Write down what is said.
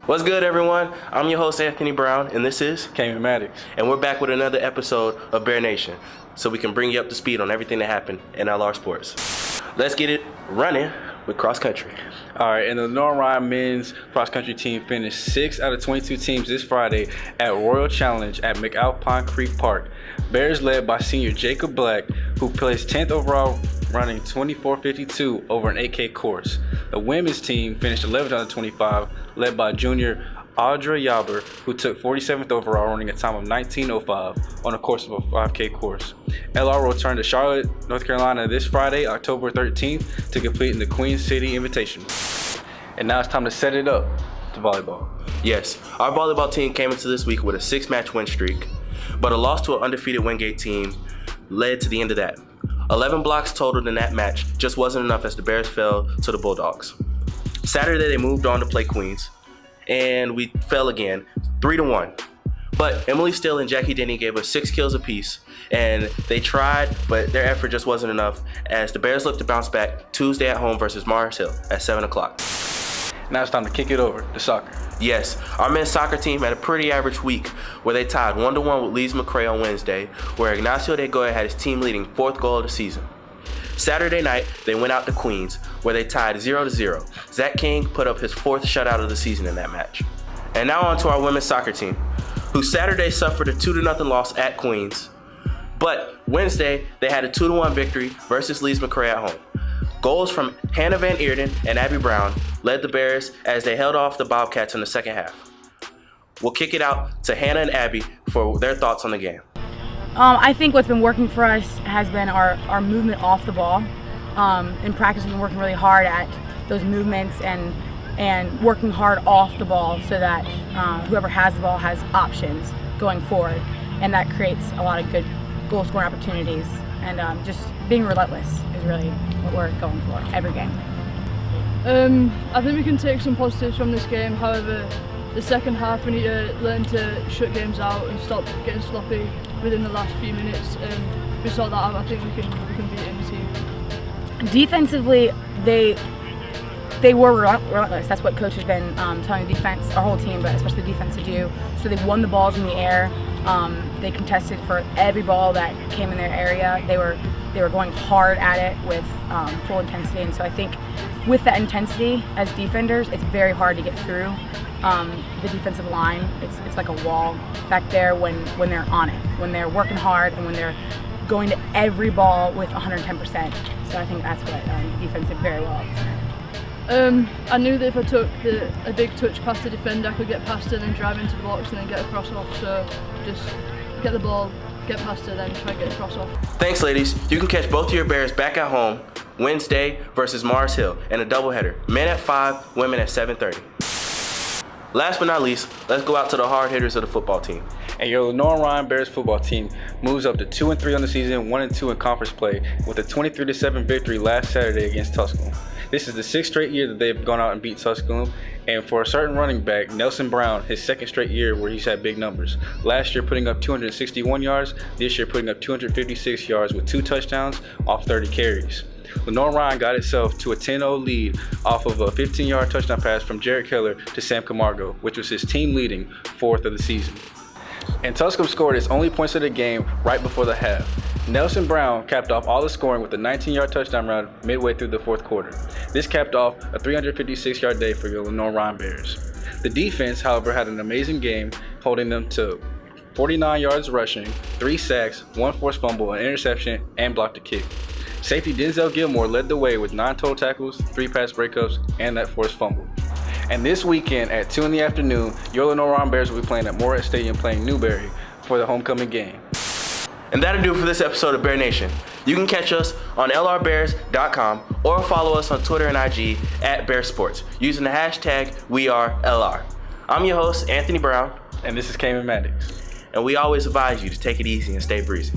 What's good, everyone? I'm your host, Anthony Brown, and this is Kaynmon Maddox. And we're back with another episode of Bear Nation, so we can bring you up to speed on everything that happened in LR sports. Let's get it running with cross country. All right, and the Lenoir-Rhyne men's cross country team finished 6 out of 22 teams this Friday at Royal Challenge at McAlpine Creek Park. Bears led by senior Jacob Black, who placed 10th overall, running 24.52 over an 8K course. The women's team finished 11th out of 25, led by junior Audra Yaber, who took 47th overall, running a time of 19.05 on a course of a 5K course. LR will return to Charlotte, North Carolina this Friday, October 13th, to compete in the Queen City Invitational. And now it's time to set it up to volleyball. Yes, our volleyball team came into this week with a 6-match win streak, but a loss to an undefeated Wingate team led to the end of that. 11 blocks totaled in that match just wasn't enough as the Bears fell to the Bulldogs. Saturday they moved on to play Queens, and we fell again, 3-1. But Emily Still and Jackie Denny gave us 6 kills apiece, and they tried, but their effort just wasn't enough as the Bears look to bounce back Tuesday at home versus Mars Hill at 7 o'clock. Now it's time to kick it over to soccer. Yes, our men's soccer team had a pretty average week where they tied 1-1 with Leeds McRae on Wednesday, where Ignacio De Goya had his team leading 4th goal of the season. Saturday night, they went out to Queens, where they tied 0-0. Zach King put up his 4th shutout of the season in that match. And now on to our women's soccer team, who Saturday suffered a 2-0 loss at Queens, but Wednesday they had a 2-1 victory versus Leeds McRae at home. Goals from Hannah Van Eerden and Abby Brown led the Bears as they held off the Bobcats in the second half. We'll kick it out to Hannah and Abby for their thoughts on the game. I think what's been working for us has been our movement off the ball. In practice, we've been working really hard at those movements and working hard off the ball so that whoever has the ball has options going forward, and that creates a lot of good goal scoring opportunities. And just being relentless is really what we're going for every game. I think we can take some positives from this game. However, the second half we need to learn to shut games out and stop getting sloppy within the last few minutes. If we sort that out, I think we can beat any team. Defensively, they were relentless. That's what coach has been telling the defense, our whole team, but especially the defense to do. So they won the balls in the air. They contested for every ball that came in their area. They were going hard at it with full intensity, and so I think with that intensity as defenders, it's very hard to get through the defensive line. It's like a wall back there when they're on it, when they're working hard, and when they're going to every ball with 110%. So I think that's what the defense did very well. I knew that if I took a big touch past the defender, I could get past her and then drive into the box and then get a cross off. So just get the ball, get past her, then try and get a cross off. Thanks, ladies. You can catch both of your Bears back at home Wednesday versus Mars Hill in a doubleheader. Men at 5, women at 7:30. Last but not least, let's go out to the hard hitters of the football team. And your Lenoir-Rhyne Bears football team moves up to 2-3 on the season, 1-2 in conference play, with a 23-7 victory last Saturday against Tusculum. This is the 6th straight year that they've gone out and beat Tusculum, and for a certain running back, Nelson Brown, his 2nd straight year where he's had big numbers. Last year putting up 261 yards, this year putting up 256 yards with 2 touchdowns off 30 carries. Lenoir-Rhyne got itself to a 10-0 lead off of a 15-yard touchdown pass from Jared Keller to Sam Camargo, which was his team leading 4th of the season. And Tusculum scored its only points of the game right before the half. Nelson Brown capped off all the scoring with a 19-yard touchdown run midway through the 4th quarter. This capped off a 356-yard day for your Lenoir-Rhyne Bears. The defense, however, had an amazing game, holding them to 49 yards rushing, 3 sacks, 1 forced fumble, an interception, and blocked a kick. Safety Denzel Gilmore led the way with 9 total tackles, 3 pass breakups, and that forced fumble. And this weekend at 2 in the afternoon, your Lenoir-Rhyne Bears will be playing at Morehead Stadium playing Newberry for the homecoming game. And that'll do for this episode of Bear Nation. You can catch us on lrbears.com or follow us on Twitter and IG at Bear Sports using the hashtag WeAreLR. I'm your host, Anthony Brown. And this is Kaynmon Maddox. And we always advise you to take it easy and stay breezy.